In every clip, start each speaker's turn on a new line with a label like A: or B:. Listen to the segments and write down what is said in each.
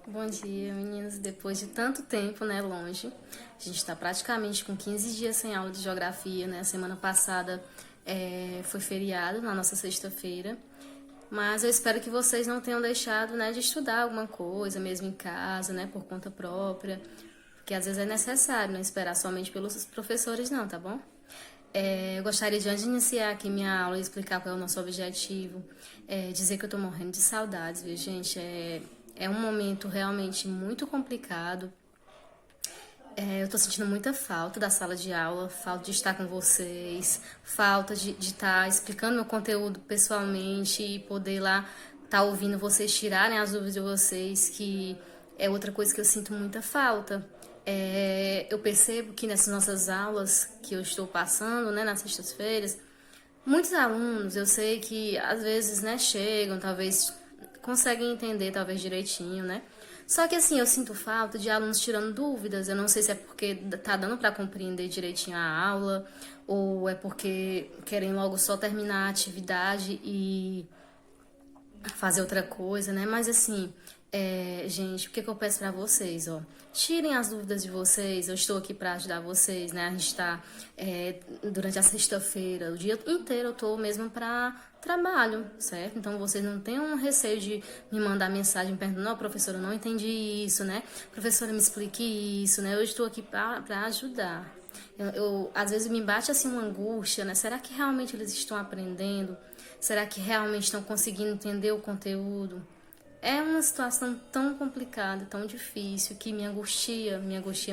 A: Bom dia, meninas. Depois de tanto tempo, né, longe, a gente está praticamente com 15 dias sem aula de geografia, né? A semana passada foi feriado, na nossa sexta-feira. Mas eu espero que vocês não tenham deixado, né, de estudar alguma coisa, mesmo em casa, né, por conta própria. Porque às vezes é necessário, não esperar somente pelos professores, não, tá bom? Eu gostaria de, antes de iniciar aqui minha aula, explicar qual é o nosso objetivo, dizer que eu tô morrendo de saudades, viu, gente? É um momento realmente muito complicado. Eu tô sentindo muita falta da sala de aula, falta de estar com vocês, falta de estar explicando meu conteúdo pessoalmente e poder lá estar ouvindo vocês tirarem as dúvidas de vocês, que é outra coisa que eu sinto muita falta. Eu percebo que nessas nossas aulas que eu estou passando, né, nas sextas-feiras, muitos alunos, eu sei que às vezes, né, chegam, talvez conseguem entender, talvez direitinho, né? Só que assim, eu sinto falta de alunos tirando dúvidas. Eu não sei se é porque tá dando para compreender direitinho a aula, ou é porque querem logo só terminar a atividade e fazer outra coisa, né? Mas assim, gente, o que eu peço pra vocês, ó? Tirem as dúvidas de vocês, eu estou aqui pra ajudar vocês, né? A gente tá durante a sexta-feira, o dia inteiro eu tô mesmo pra trabalho, certo? Então vocês não tenham receio de me mandar mensagem perguntando, não, professora, eu não entendi isso, né? Professora, me explique isso, né? Eu estou aqui pra ajudar. Às vezes me bate assim uma angústia, né? Será que realmente eles estão aprendendo? Será que realmente estão conseguindo entender o conteúdo? É uma situação tão complicada, tão difícil, que me angustia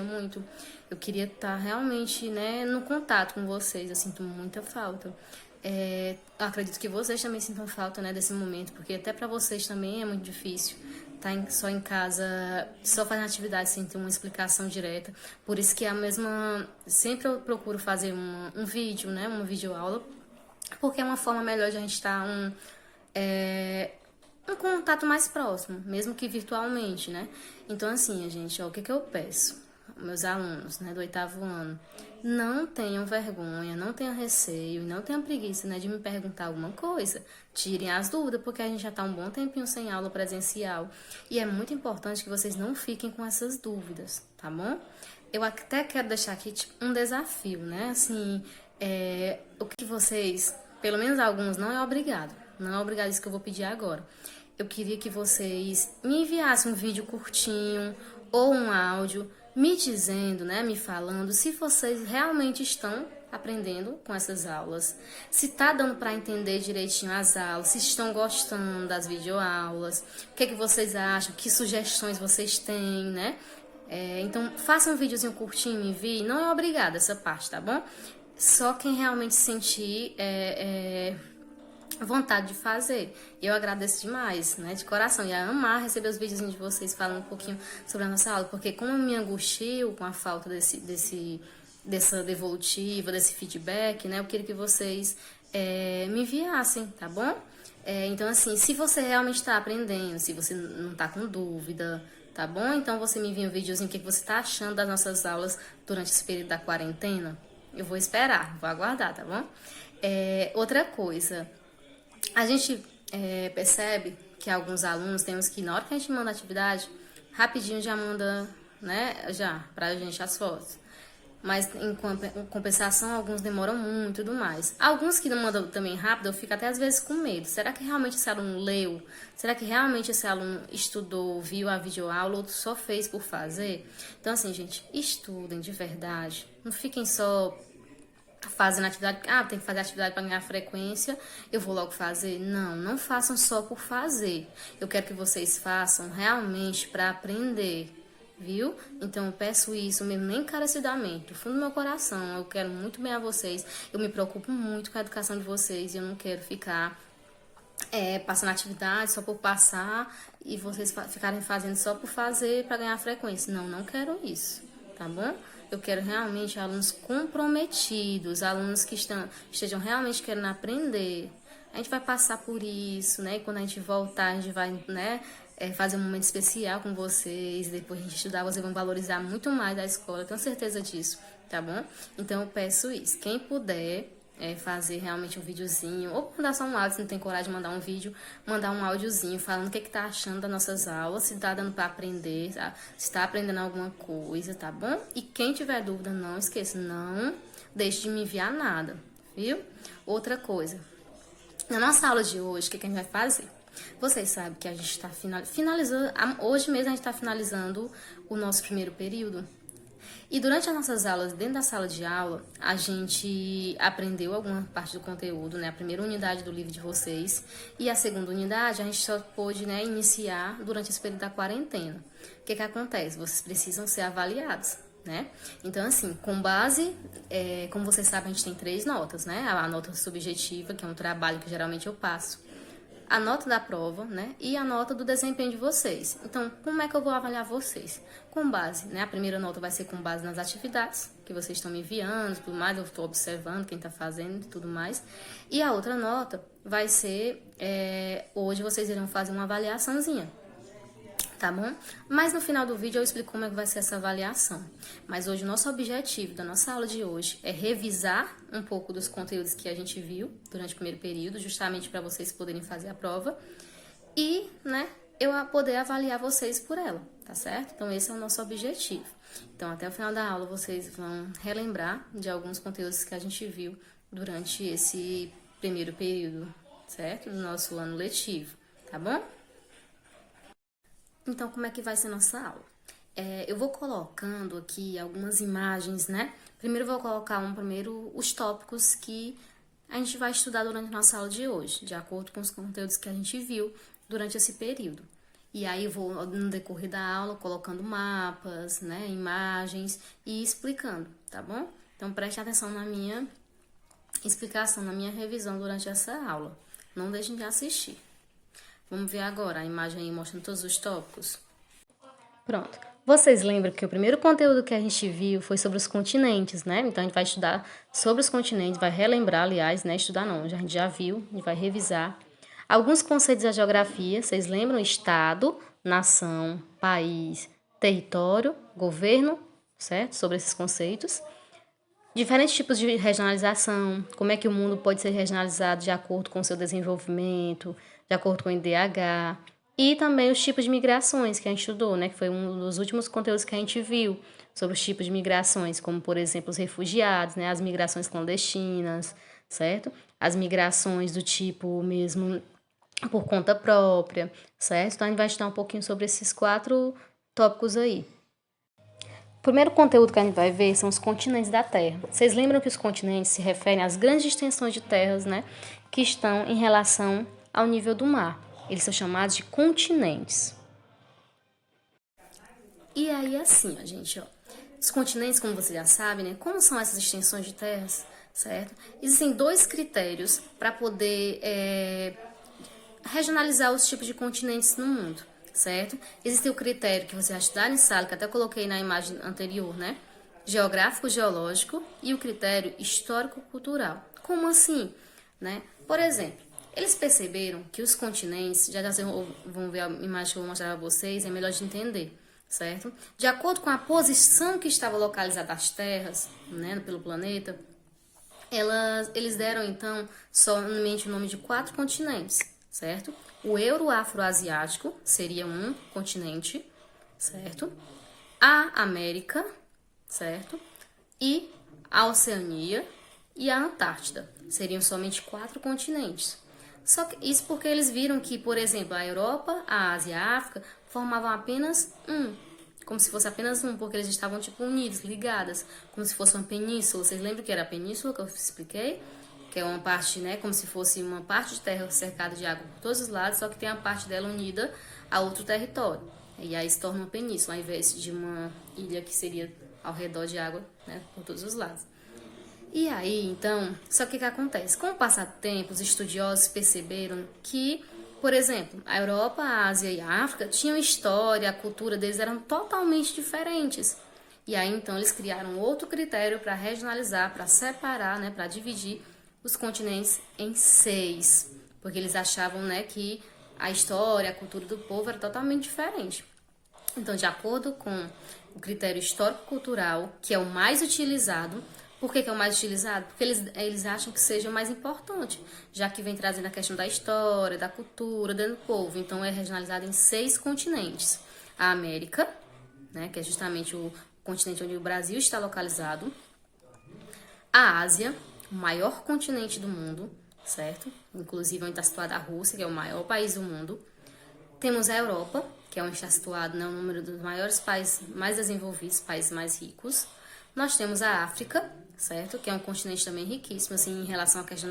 A: muito. Eu queria estar realmente, né, no contato com vocês, eu sinto muita falta. Eu acredito que vocês também sintam falta, né, desse momento, porque até para vocês também é muito difícil estar só em casa, só fazendo atividade sem ter uma explicação direta. Por isso que sempre eu procuro fazer um vídeo, né, uma videoaula, porque é uma forma melhor de a gente estar um contato mais próximo, mesmo que virtualmente, né? Então, assim, gente, ó, o que eu peço? Meus alunos, né, do oitavo ano, não tenham vergonha, não tenham receio, não tenham preguiça, né, de me perguntar alguma coisa. Tirem as dúvidas, porque a gente já tá um bom tempinho sem aula presencial. E é muito importante que vocês não fiquem com essas dúvidas, tá bom? Eu até quero deixar aqui, tipo, um desafio, né? Assim, o que vocês, pelo menos alguns, não é obrigado. Não é obrigado isso que eu vou pedir agora. Eu queria que vocês me enviassem um vídeo curtinho ou um áudio me dizendo, né, me falando se vocês realmente estão aprendendo com essas aulas, se tá dando para entender direitinho as aulas, se estão gostando das videoaulas, o que vocês acham, que sugestões vocês têm, né? Então, faça um videozinho curtinho, me envie. Não é obrigada essa parte, tá bom? Só quem realmente sentir vontade de fazer. Eu agradeço demais, né, de coração. Ia amar receber os vídeos de vocês falando um pouquinho sobre a nossa aula, porque como eu me angustio com a falta dessa devolutiva, desse feedback, né, eu queria que vocês me enviassem, tá bom? Então, assim, se você realmente está aprendendo, se você não está com dúvida, tá bom? Então, você me envia um videozinho, o que você está achando das nossas aulas durante esse período da quarentena. Eu vou esperar, vou aguardar, tá bom? Outra coisa, a gente percebe que alguns alunos temos que, na hora que a gente manda a atividade, rapidinho já manda, né, já, pra gente as fotos. Mas em compensação, alguns demoram muito e tudo mais. Alguns que não mandam também rápido, eu fico até às vezes com medo. Será que realmente esse aluno leu? Será que realmente esse aluno estudou, viu a videoaula ou só fez por fazer? Então, assim, gente, estudem de verdade. Não fiquem só fazendo atividade, tem que fazer atividade para ganhar frequência, eu vou logo fazer. Não, não façam só por fazer. Eu quero que vocês façam realmente para aprender, viu? Então eu peço isso mesmo, nem encarecidamente, do fundo do meu coração. Eu quero muito bem a vocês, eu me preocupo muito com a educação de vocês e eu não quero ficar passando atividade só por passar e vocês ficarem fazendo só por fazer para ganhar frequência. Não, não quero isso, tá bom? Eu quero realmente alunos comprometidos, alunos que estejam realmente querendo aprender. A gente vai passar por isso, né? E quando a gente voltar, a gente vai, né, fazer um momento especial com vocês. Depois a gente estudar, vocês vão valorizar muito mais a escola, eu tenho certeza disso, tá bom? Então eu peço isso. Quem puder, fazer realmente um videozinho, ou mandar só um áudio, se não tem coragem de mandar um vídeo, mandar um áudiozinho falando o que tá achando das nossas aulas, se tá dando para aprender, tá? Se tá aprendendo alguma coisa, tá bom? E quem tiver dúvida, não esqueça, não deixe de me enviar nada, viu? Outra coisa, na nossa aula de hoje, o que a gente vai fazer? Vocês sabem que a gente está finalizando, hoje mesmo a gente está finalizando o nosso primeiro período. E durante as nossas aulas, dentro da sala de aula, a gente aprendeu alguma parte do conteúdo, né? A primeira unidade do livro de vocês. E a segunda unidade, a gente só pôde, né, iniciar durante esse período da quarentena. O que acontece? Vocês precisam ser avaliados, né? Então, assim, com base, como vocês sabem, a gente tem 3 notas, né? A nota subjetiva, que é um trabalho que geralmente eu passo, a nota da prova, né, e a nota do desempenho de vocês. Então, como é que eu vou avaliar vocês? Com base, né, a primeira nota vai ser com base nas atividades que vocês estão me enviando, tudo mais, eu estou observando quem está fazendo e tudo mais. E a outra nota vai ser, hoje vocês irão fazer uma avaliaçãozinha, tá bom? Mas no final do vídeo eu explico como é que vai ser essa avaliação. Mas hoje o nosso objetivo da nossa aula de hoje é revisar um pouco dos conteúdos que a gente viu durante o primeiro período, justamente para vocês poderem fazer a prova e, né, eu poder avaliar vocês por ela, tá certo? Então esse é o nosso objetivo. Então até o final da aula vocês vão relembrar de alguns conteúdos que a gente viu durante esse primeiro período, certo? Do nosso ano letivo, tá bom? Então, como é que vai ser nossa aula? Eu vou colocando aqui algumas imagens, né? Primeiro eu vou colocar os tópicos que a gente vai estudar durante a nossa aula de hoje, de acordo com os conteúdos que a gente viu durante esse período. E aí eu vou, no decorrer da aula, colocando mapas, né, imagens e explicando, tá bom? Então, preste atenção na minha explicação, na minha revisão durante essa aula. Não deixem de assistir. Vamos ver agora a imagem aí mostrando todos os tópicos. Pronto. Vocês lembram que o primeiro conteúdo que a gente viu foi sobre os continentes, né? Então, a gente vai estudar sobre os continentes, vai relembrar, aliás, né? Estudar não, a gente já viu, a gente vai revisar. Alguns conceitos da geografia, vocês lembram? Estado, nação, país, território, governo, certo? Sobre esses conceitos. Diferentes tipos de regionalização, como é que o mundo pode ser regionalizado de acordo com o seu desenvolvimento, de acordo com o IDH, e também os tipos de migrações que a gente estudou, né, que foi um dos últimos conteúdos que a gente viu sobre os tipos de migrações, como, por exemplo, os refugiados, né, as migrações clandestinas, certo? As migrações do tipo mesmo por conta própria, certo? Então, a gente vai estudar um pouquinho sobre esses 4 tópicos aí. O primeiro conteúdo que a gente vai ver são os continentes da Terra. Vocês lembram que os continentes se referem às grandes extensões de terras, né, que estão em relação ao nível do mar. Eles são chamados de continentes. E aí, assim, ó, gente, ó, os continentes, como vocês já sabem, né, como são essas extensões de terras, certo? Existem 2 critérios para poder regionalizar os tipos de continentes no mundo, certo? Existe o critério que você vai estudar em sala, que até coloquei na imagem anterior, né? Geográfico-geológico e o critério histórico-cultural. Como assim? Né? Por exemplo, eles perceberam que os continentes, já vocês vão ver a imagem que eu vou mostrar para vocês, é melhor de entender, certo? De acordo com a posição que estava localizada as terras, né, pelo planeta, eles deram, então, somente o nome de 4 continentes, certo? O Euro-Afroasiático seria um continente, certo? A América, certo? E a Oceania e a Antártida. Seriam somente 4 continentes. Só que isso porque eles viram que, por exemplo, a Europa, a Ásia e a África formavam apenas como se fosse apenas porque eles estavam tipo unidos, ligadas, como se fosse uma península. Vocês lembram que era a península que eu expliquei? Que é uma parte, né, como se fosse uma parte de terra cercada de água por todos os lados, só que tem a parte dela unida a outro território. E aí se torna uma península, ao invés de uma ilha que seria ao redor de água, né, por todos os lados. E aí, então, só que o que acontece? Com o passar do tempo, os estudiosos perceberam que, por exemplo, a Europa, a Ásia e a África tinham história, a cultura deles eram totalmente diferentes. E aí, então, eles criaram outro critério para regionalizar, para separar, né, para dividir os continentes em 6, porque eles achavam, né, que a história, a cultura do povo era totalmente diferente. Então, de acordo com o critério histórico-cultural, que é o mais utilizado, Por que é o mais utilizado? Porque eles acham que seja o mais importante, já que vem trazendo a questão da história, da cultura, do povo. Então, é regionalizado em 6 continentes. A América, né, que é justamente o continente onde o Brasil está localizado. A Ásia, o maior continente do mundo, certo? Inclusive, onde está situada a Rússia, que é o maior país do mundo. Temos a Europa, que é onde está situado, né, o número dos maiores países mais desenvolvidos, países mais ricos. Nós temos a África, certo? Que é um continente também riquíssimo, assim, em relação à questão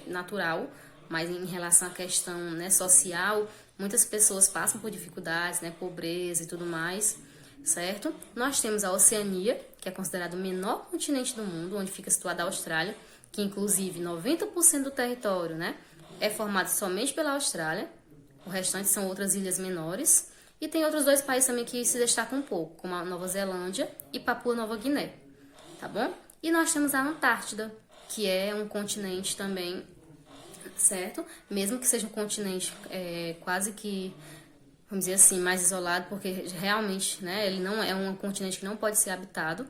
A: natural, mas em relação à questão, né, social, muitas pessoas passam por dificuldades, né, pobreza e tudo mais, certo? Nós temos a Oceania, que é considerado o menor continente do mundo, onde fica situada a Austrália, que inclusive 90% do território, né, é formado somente pela Austrália. O restante são outras ilhas menores. E tem outros 2 países também que se destacam um pouco, como a Nova Zelândia e Papua Nova Guiné, tá bom? E nós temos a Antártida, que é um continente também, certo? Mesmo que seja um continente quase que, vamos dizer assim, mais isolado, porque realmente, né, ele não é um continente que não pode ser habitado.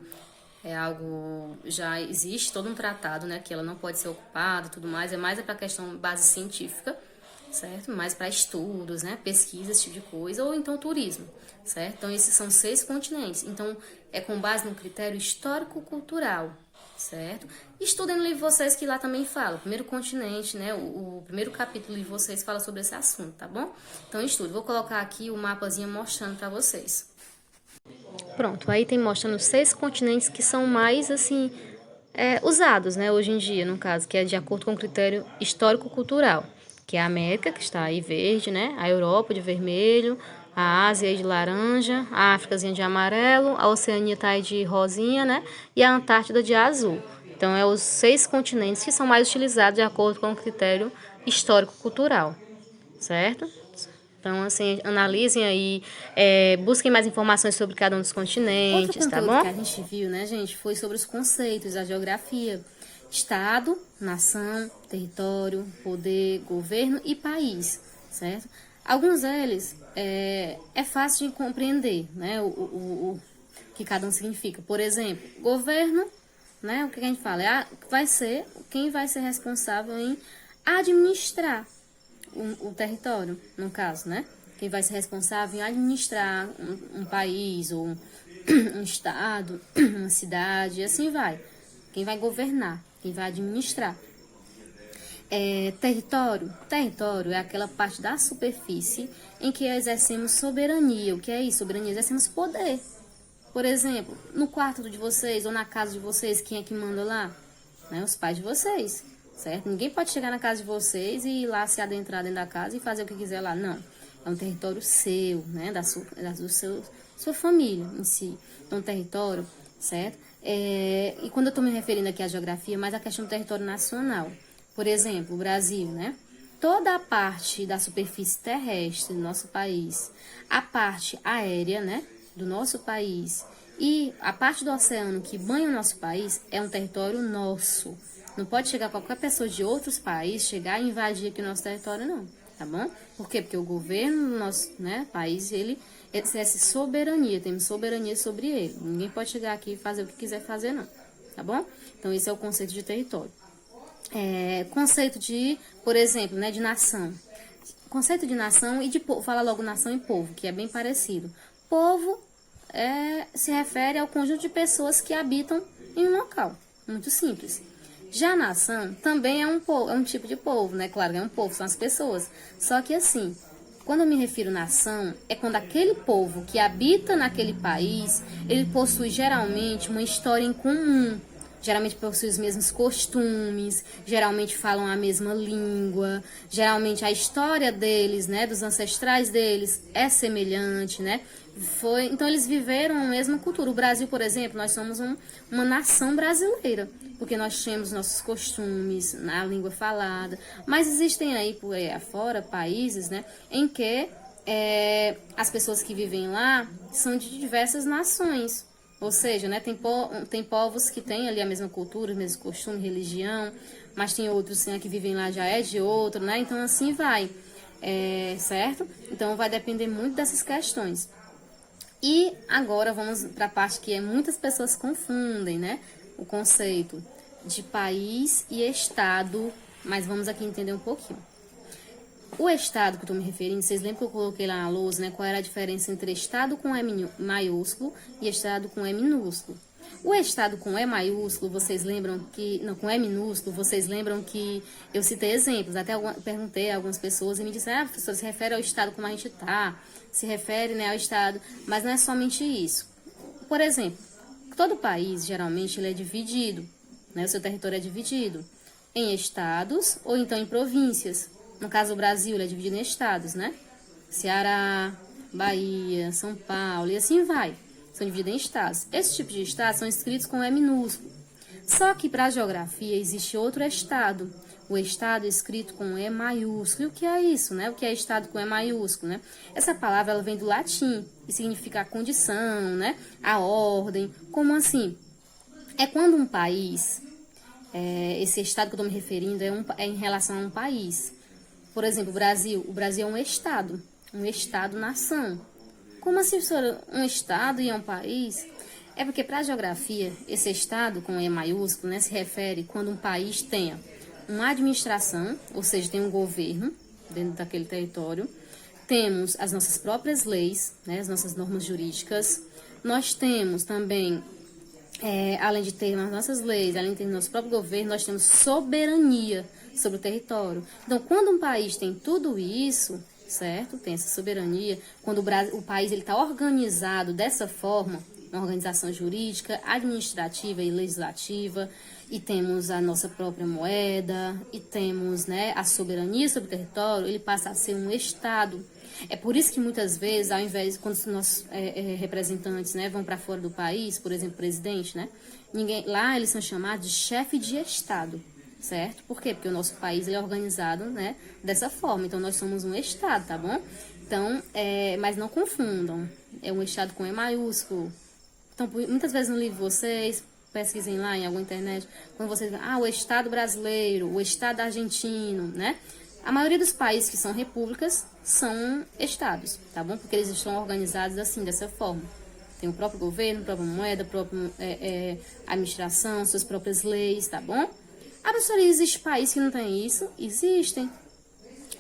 A: É algo, já existe todo um tratado, né, que ela não pode ser ocupada e tudo mais. É mais para questão base científica, certo? Mais para estudos, né? Pesquisa, esse tipo de coisa, ou então turismo, certo? Então, esses são 6 continentes. Então, é com base no critério histórico-cultural, certo? Estudem no livro de vocês, que lá também fala. O primeiro continente, né? O primeiro capítulo de vocês fala sobre esse assunto, tá bom? Então, estude. Vou colocar aqui o mapazinho mostrando para vocês. Pronto, aí tem mostrando 6 continentes que são mais, assim, usados, né? Hoje em dia, no caso, que é de acordo com o critério histórico-cultural, que é a América, que está aí verde, né? A Europa de vermelho, a Ásia aí de laranja, a Áfricazinha de amarelo, a Oceania está aí de rosinha, né? E a Antártida de azul. Então, é os 6 continentes que são mais utilizados de acordo com o critério histórico-cultural, certo? Então, assim, analisem aí, busquem mais informações sobre cada um dos continentes, tá bom? Outro conteúdo que a gente viu, né, gente, foi sobre os conceitos, a geografia. Estado, nação, território, poder, governo e país, certo? Alguns deles é fácil de compreender, né, o que cada um significa. Por exemplo, governo, né, o que a gente fala? Vai ser quem vai ser responsável em administrar o território, no caso, né? Quem vai ser responsável em administrar um país ou um estado, uma cidade, e assim vai. Quem vai governar, quem vai administrar. Território é aquela parte da superfície em que exercemos soberania. O que é isso? Soberania, exercemos poder. Por exemplo, no quarto de vocês ou na casa de vocês, quem é que manda lá? Né? Os pais de vocês, certo? Ninguém pode chegar na casa de vocês e ir lá se adentrar dentro da casa e fazer o que quiser lá, não. É um território seu, né? Sua família em si. Então, território, certo? E quando eu estou me referindo aqui à geografia, mais a questão do território nacional. Por exemplo, o Brasil, né? Toda a parte da superfície terrestre do nosso país, a parte aérea, né? Do nosso país e a parte do oceano que banha o nosso país é um território nosso. Não pode chegar qualquer pessoa de outros países, chegar e invadir aqui o nosso território, não. Tá bom? Por quê? Porque o governo do nosso, né, país, ele exerce soberania, temos soberania sobre ele. Ninguém pode chegar aqui e fazer o que quiser fazer, não. Tá bom? Então, esse é o conceito de território. Conceito de, por exemplo, né, de nação. Conceito de nação e de povo, fala logo nação e povo, que é bem parecido. Povo se refere ao conjunto de pessoas que habitam em um local. Muito simples. Já a nação também é um tipo de povo, né? Claro, é um povo, são as pessoas. Só que assim, quando eu me refiro nação, é quando aquele povo que habita naquele país, ele possui geralmente uma história em comum. Geralmente possuem os mesmos costumes, geralmente falam a mesma língua, geralmente a história deles, né, dos ancestrais deles é semelhante, né? Então eles viveram a mesma cultura. O Brasil, por exemplo, nós somos uma nação brasileira, porque nós temos nossos costumes, a língua falada, mas existem aí por aí afora países, né, em que as pessoas que vivem lá são de diversas nações. Ou seja, né, tem povos que têm ali a mesma cultura, o mesmo costume, religião, mas tem outros né, que vivem lá já é de outro, né? Então assim vai, certo? Então vai depender muito dessas questões. E agora vamos para a parte que muitas pessoas confundem, né? o conceito de país e estado, mas vamos aqui entender um pouquinho. O estado que eu estou me referindo, vocês lembram que eu coloquei lá na lousa, né? Qual era a diferença entre estado com E maiúsculo e estado com E minúsculo? O estado com E maiúsculo, vocês lembram que... Não, com E minúsculo, vocês lembram que eu citei exemplos. Até perguntei a algumas pessoas e me disseram, professor, se refere ao estado como a gente está, se refere, né, ao estado... Mas não é somente isso. Por exemplo, todo país, geralmente, ele é dividido, né? O seu território é dividido em estados ou então em províncias. No caso do Brasil, ele é dividido em estados, né? Ceará, Bahia, São Paulo e assim vai. São divididos em estados. Esse tipo de estados são escritos com E minúsculo. Só que para a geografia existe outro estado. O estado é escrito com E maiúsculo. E o que é isso, né? O que é estado com E maiúsculo, né? Essa palavra ela vem do latim e significa a condição, né? A ordem. Como assim? É quando um país, esse estado que eu estou me referindo é em relação a um país. Por exemplo, o Brasil é um estado-nação. Como assim, professora, um estado e é um país? É porque para a geografia, esse estado com E maiúsculo, né, se refere quando um país tenha uma administração, ou seja, tem um governo dentro daquele território, temos as nossas próprias leis, né, as nossas normas jurídicas, nós temos também, além de ter as nossas leis, além de ter nosso próprio governo, nós temos soberania sobre o território. Então, quando um país tem tudo isso, certo? Tem essa soberania, quando o país está organizado dessa forma, uma organização jurídica, administrativa e legislativa, e temos a nossa própria moeda, e temos, né, a soberania sobre o território, ele passa a ser um Estado. É por isso que muitas vezes, ao invés, quando os nossos representantes, né, vão para fora do país, por exemplo, o presidente, né, lá eles são chamados de chefe de Estado. Certo? Por quê? Porque o nosso país ele é organizado, né, dessa forma. Então, nós somos um estado, tá bom? Então, mas não confundam. É um estado com E maiúsculo. Então, muitas vezes no livro de vocês, pesquisem lá em alguma internet, quando vocês veem, o estado brasileiro, o estado argentino, né? A maioria dos países que são repúblicas são estados, tá bom? Porque eles estão organizados assim, dessa forma. Tem o próprio governo, a própria moeda, a própria administração, suas próprias leis, tá bom? Ah, professora, existe país que não tem isso? Existem.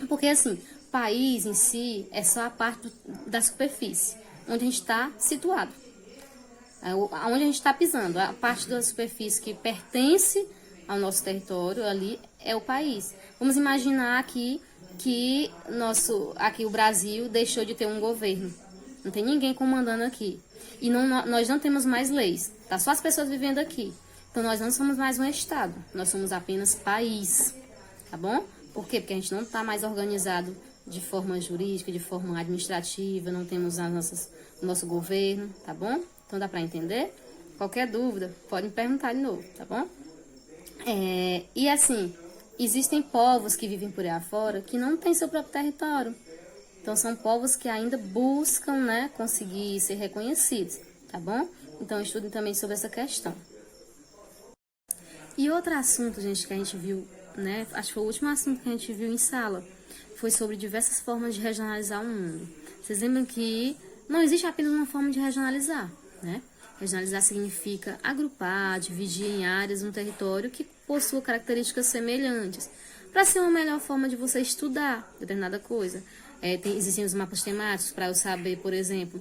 A: Porque, assim, país em si é só a parte da superfície, onde a gente está situado. Onde a gente está pisando. A parte da superfície que pertence ao nosso território, ali, é o país. Vamos imaginar aqui que aqui o Brasil deixou de ter um governo. Não tem ninguém comandando aqui. E nós não temos mais leis. Tá só as pessoas vivendo aqui. Então, nós não somos mais um estado, nós somos apenas país, tá bom? Por quê? Porque a gente não está mais organizado de forma jurídica, de forma administrativa, não temos o nosso governo, tá bom? Então, dá para entender? Qualquer dúvida, pode me perguntar de novo, tá bom? E assim, existem povos que vivem por aí afora que não têm seu próprio território. Então, são povos que ainda buscam, né, conseguir ser reconhecidos, tá bom? Então, estudem também sobre essa questão. E outro assunto, gente, que a gente viu, né, acho que foi o último assunto que a gente viu em sala, foi sobre diversas formas de regionalizar o mundo. Vocês lembram que não existe apenas uma forma de regionalizar, né? Regionalizar significa agrupar, dividir em áreas um território que possua características semelhantes, para ser uma melhor forma de você estudar determinada coisa. Existem os mapas temáticos para eu saber, por exemplo,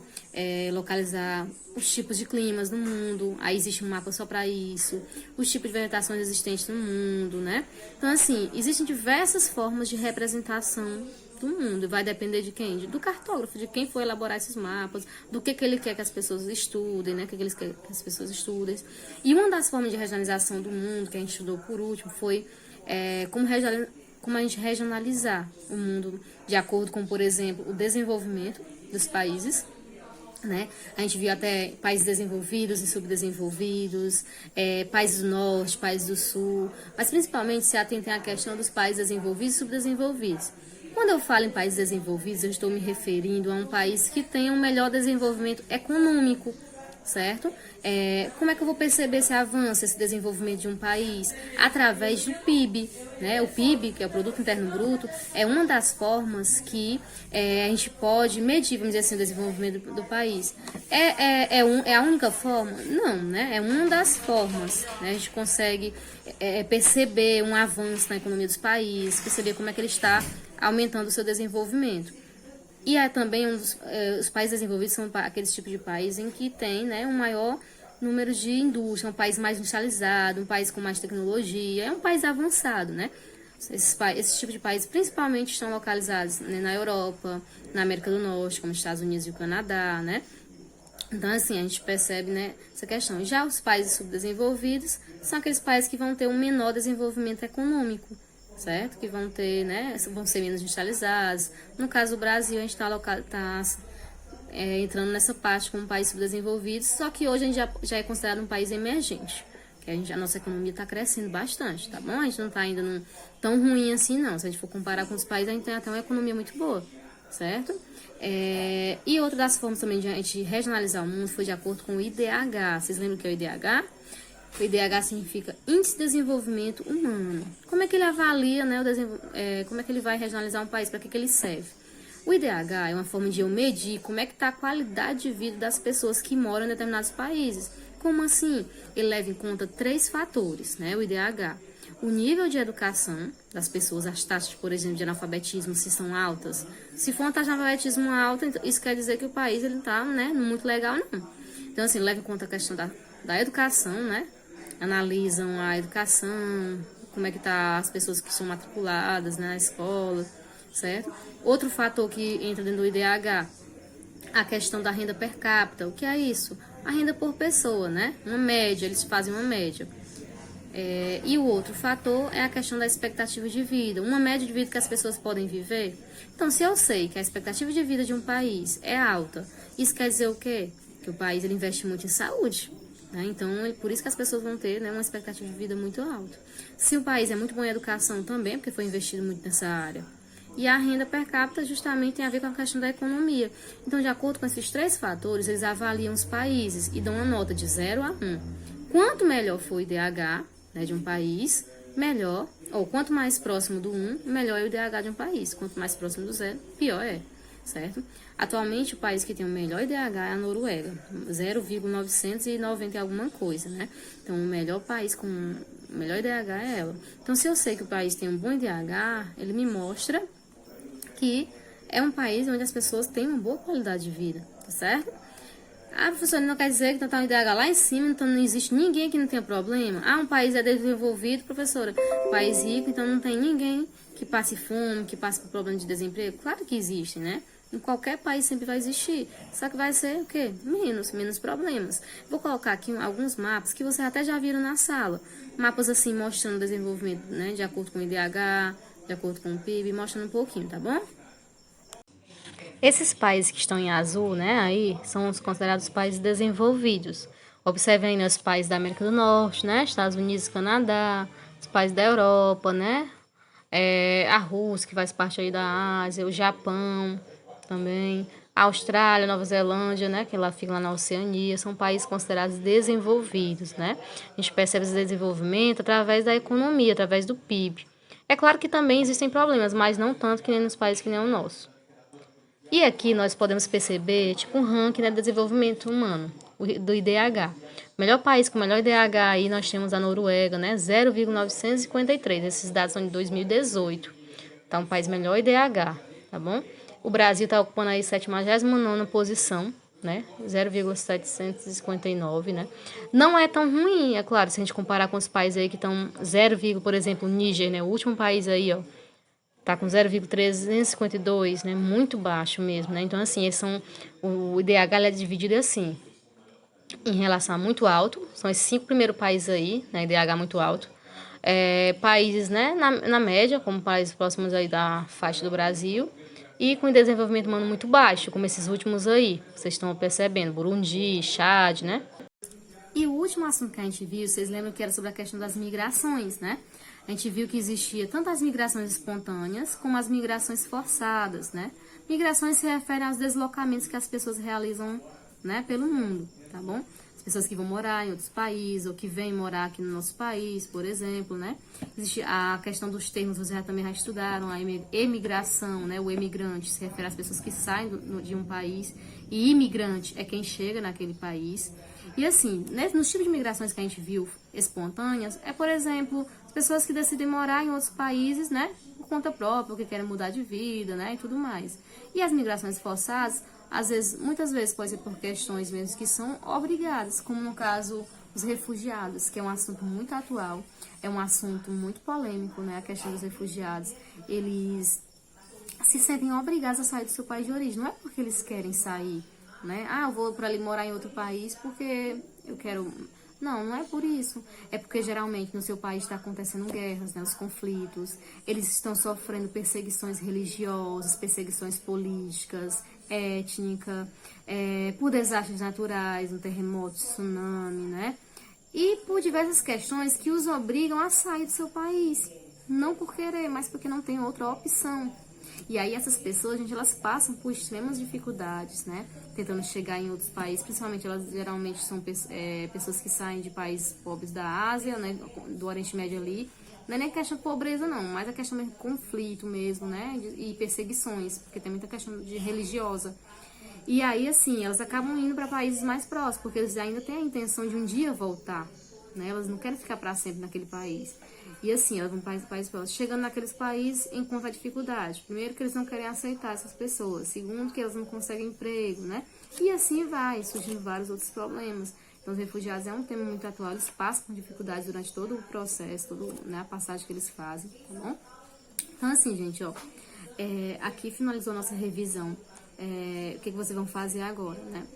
A: localizar os tipos de climas no mundo. Aí existe um mapa só para isso, os tipos de vegetações existentes no mundo, né? Então, assim, existem diversas formas de representação do mundo. Vai depender de quem? Do cartógrafo, de quem for elaborar esses mapas, do que ele quer que as pessoas estudem, né? O que ele quer que as pessoas estudem. E uma das formas de regionalização do mundo que a gente estudou por último foi como a gente regionalizar o mundo de acordo com, por exemplo, o desenvolvimento dos países, né? A gente viu até países desenvolvidos e subdesenvolvidos, países do norte, países do sul, mas principalmente se atentem à questão dos países desenvolvidos e subdesenvolvidos. Quando eu falo em países desenvolvidos, eu estou me referindo a um país que tenha um melhor desenvolvimento econômico, certo? Como é que eu vou perceber esse avanço, esse desenvolvimento de um país? Através do PIB, né? O PIB, que é o Produto Interno Bruto, é uma das formas que a gente pode medir, vamos dizer assim, o desenvolvimento do país. É a única forma? Não, né? É uma das formas, né? A gente consegue perceber um avanço na economia dos países, perceber como é que ele está aumentando o seu desenvolvimento. E também os países desenvolvidos são aqueles tipos de país em que tem, né, um maior número de indústria, um país mais industrializado, um país com mais tecnologia, é um país avançado, né? Esses tipos de países principalmente estão localizados, né, na Europa, na América do Norte, como os Estados Unidos e o Canadá, né? Então, assim, a gente percebe, né, essa questão. Já os países subdesenvolvidos são aqueles países que vão ter um menor desenvolvimento econômico, certo? Que vão ter, né, vão ser menos industrializados. No caso do Brasil, a gente está entrando nessa parte como um país subdesenvolvido, só que hoje a gente já é considerado um país emergente, que a nossa economia está crescendo bastante, tá bom? A gente não está ainda tão ruim assim, não. Se a gente for comparar com os países, a gente tem até uma economia muito boa, certo? E outra das formas também de a gente regionalizar o mundo foi de acordo com o IDH. Vocês lembram o que é o IDH? O IDH significa Índice de Desenvolvimento Humano. Como é que ele avalia, né, como é que ele vai regionalizar um país, para que ele serve? O IDH é uma forma de eu medir como é que está a qualidade de vida das pessoas que moram em determinados países. Como assim? Ele leva em conta 3 fatores, né, o IDH. O nível de educação das pessoas, as taxas, por exemplo, de analfabetismo, se são altas. Se for uma taxa de analfabetismo alta, isso quer dizer que o país ele está, né, muito legal, não. Então, assim, leva em conta a questão da educação, né? Analisam a educação, como é que tá as pessoas que são matriculadas, né, na escola, certo? Outro fator que entra dentro do IDH, a questão da renda per capita. O que é isso? A renda por pessoa, né? Uma média, eles fazem uma média. E o outro fator é a questão da expectativa de vida, uma média de vida que as pessoas podem viver. Então, se eu sei que a expectativa de vida de um país é alta, isso quer dizer o quê? Que o país ele investe muito em saúde. Então, por isso que as pessoas vão ter, né, uma expectativa de vida muito alta. Se o país é muito bom em educação também, porque foi investido muito nessa área. E a renda per capita justamente tem a ver com a questão da economia. Então, de acordo com esses 3 fatores, eles avaliam os países e dão uma nota de 0 a 1. Quanto melhor for o IDH, né, de um país, melhor, ou quanto mais próximo do 1, melhor é o IDH de um país. Quanto mais próximo do 0, pior é. Certo? Atualmente, o país que tem o melhor IDH é a Noruega, 0,990 e alguma coisa, né? Então, o melhor país com o melhor IDH é ela. Então, se eu sei que o país tem um bom IDH, ele me mostra que é um país onde as pessoas têm uma boa qualidade de vida, tá certo? Ah, professor, não quer dizer que está um IDH lá em cima, então não existe ninguém que não tenha problema? Ah, um país é desenvolvido, professora, um país rico, então não tem ninguém que passe fome, que passe por problema de desemprego? Claro que existe, né? Em qualquer país sempre vai existir, só que vai ser o quê? Menos problemas. Vou colocar aqui alguns mapas que vocês até já viram na sala. Mapas assim mostrando o desenvolvimento, né? De acordo com o IDH, de acordo com o PIB, mostrando um pouquinho, tá bom? Esses países que estão em azul, né, aí, são os considerados países desenvolvidos. Observem aí os países da América do Norte, né, Estados Unidos, Canadá, os países da Europa, né, a Rússia, que faz parte aí da Ásia, o Japão também, a Austrália, Nova Zelândia, né, que lá fica lá na Oceania, são países considerados desenvolvidos, né. A gente percebe esse desenvolvimento através da economia, através do PIB. É claro que também existem problemas, mas não tanto que nem nos países que nem o nosso. E aqui nós podemos perceber, tipo, um ranking, né, de desenvolvimento humano, do IDH. O melhor país com o melhor IDH aí nós temos a Noruega, né, 0,953. Esses dados são de 2018. Tá um país melhor IDH, tá bom? O Brasil está ocupando aí 79ª posição, né, 0,759, né. Não é tão ruim, é claro, se a gente comparar com os países aí que estão 0, por exemplo, o Níger, né, o último país aí, ó. Tá com 0,352, né? Muito baixo mesmo, né? Então, assim, o IDH é dividido assim, em relação a muito alto, são esses 5 primeiros países aí, né? IDH muito alto. Países, né? Na média, como países próximos aí da faixa do Brasil, e com desenvolvimento humano muito baixo, como esses últimos aí, vocês estão percebendo, Burundi, Chad, né? E o último assunto que a gente viu, vocês lembram que era sobre a questão das migrações, né? A gente viu que existia tanto as migrações espontâneas como as migrações forçadas, né? Migrações se referem aos deslocamentos que as pessoas realizam, né, pelo mundo, tá? tá bom? As pessoas que vão morar em outros países ou que vêm morar aqui no nosso país, por exemplo, né? Existe a questão dos termos, vocês também já estudaram, a emigração, né? O emigrante se refere às pessoas que saem de um país e imigrante é quem chega naquele país. E assim, né, nos tipos de migrações que a gente viu espontâneas, por exemplo, as pessoas que decidem morar em outros países, né, por conta própria, porque querem mudar de vida, né, e tudo mais. E as migrações forçadas, às vezes, muitas vezes pode ser por questões mesmo que são obrigadas, como no caso os refugiados, que é um assunto muito atual, é um assunto muito polêmico, né, a questão dos refugiados. Eles se sentem obrigados a sair do seu país de origem, não é porque eles querem sair, né? Ah, eu vou para ali morar em outro país porque eu quero. Não, não é por isso. É porque geralmente no seu país está acontecendo guerras, né? Os conflitos. Eles estão sofrendo perseguições religiosas, perseguições políticas, étnicas, por desastres naturais, um terremoto, tsunami, né? E por diversas questões que os obrigam a sair do seu país. Não por querer, mas porque não tem outra opção. E aí essas pessoas, gente, elas passam por extremas dificuldades, né? Tentando chegar em outros países, principalmente elas geralmente são pessoas que saem de países pobres da Ásia, né? Do Oriente Médio ali. Não é nem questão de pobreza, não, mas a questão de conflito mesmo, né? E perseguições, porque tem muita questão de religiosa. E aí, assim, elas acabam indo para países mais próximos, porque eles ainda têm a intenção de um dia voltar, né? Elas não querem ficar para sempre naquele país. E assim, elas vão para países próximos. Chegando naqueles países, encontram dificuldade. Primeiro, que eles não querem aceitar essas pessoas. Segundo, que elas não conseguem emprego, né? E assim vai, surgindo vários outros problemas. Então, os refugiados é um tema muito atual. Eles passam por dificuldades durante todo o processo, né, a passagem que eles fazem, tá bom? Então, assim, gente, ó, aqui finalizou a nossa revisão. O que vocês vão fazer agora, né?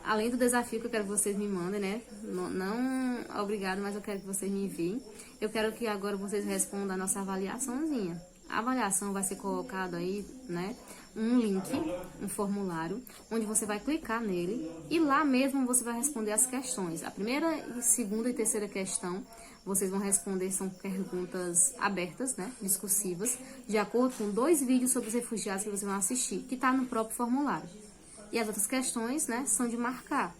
A: Além do desafio que eu quero que vocês me mandem, né? Não obrigado, mas eu quero que vocês me enviem. Eu quero que agora vocês respondam a nossa avaliaçãozinha. A avaliação vai ser colocado aí, né? Um link, um formulário, onde você vai clicar nele e lá mesmo você vai responder as questões. A primeira, segunda e terceira questão, vocês vão responder, são perguntas abertas, né? Discursivas, de acordo com 2 vídeos sobre os refugiados que vocês vão assistir, que está no próprio formulário. E as outras questões, né, são de marcar.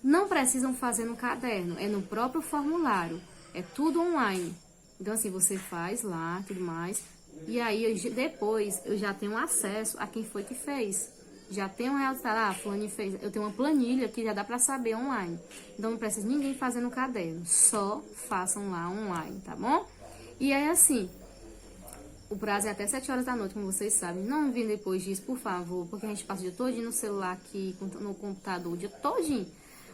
A: Não precisam fazer no caderno, é no próprio formulário. É tudo online. Então, assim, você faz lá, tudo mais. E aí, depois, eu já tenho acesso a quem foi que fez. Já tenho um resultado, fulano fez. Eu tenho uma planilha que já dá pra saber online. Então, não precisa ninguém fazer no caderno. Só façam lá online, tá bom? E aí, assim, o prazo é até 7 horas da noite, como vocês sabem. Não vim depois disso, por favor, porque a gente passa o dia todinho no celular aqui, no computador, o dia todinho.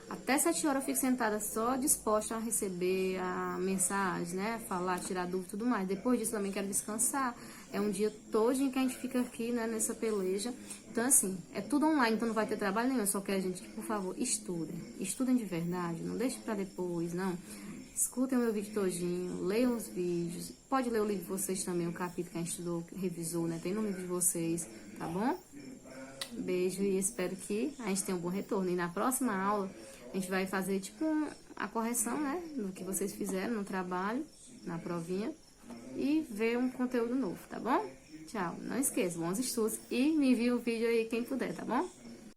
A: Até 7 horas eu fico sentada só disposta a receber a mensagem, né? Falar, tirar dúvida e tudo mais. Depois disso também quero descansar. É um dia todinho que a gente fica aqui, né, nessa peleja. Então, assim, é tudo online, então não vai ter trabalho nenhum. Eu só quero, gente, que, por favor, estudem. Estudem de verdade, não deixem pra depois, não. Escutem o meu vídeo todinho, leiam os vídeos. Pode ler o livro de vocês também, o capítulo que a gente estudou, revisou, né? Tem no livro de vocês, tá bom? Beijo e espero que a gente tenha um bom retorno. E na próxima aula, a gente vai fazer, tipo, a correção, né? Do que vocês fizeram no trabalho, na provinha. E ver um conteúdo novo, tá bom? Tchau. Não esqueça, bons estudos. E me envie o vídeo aí quem puder, tá bom?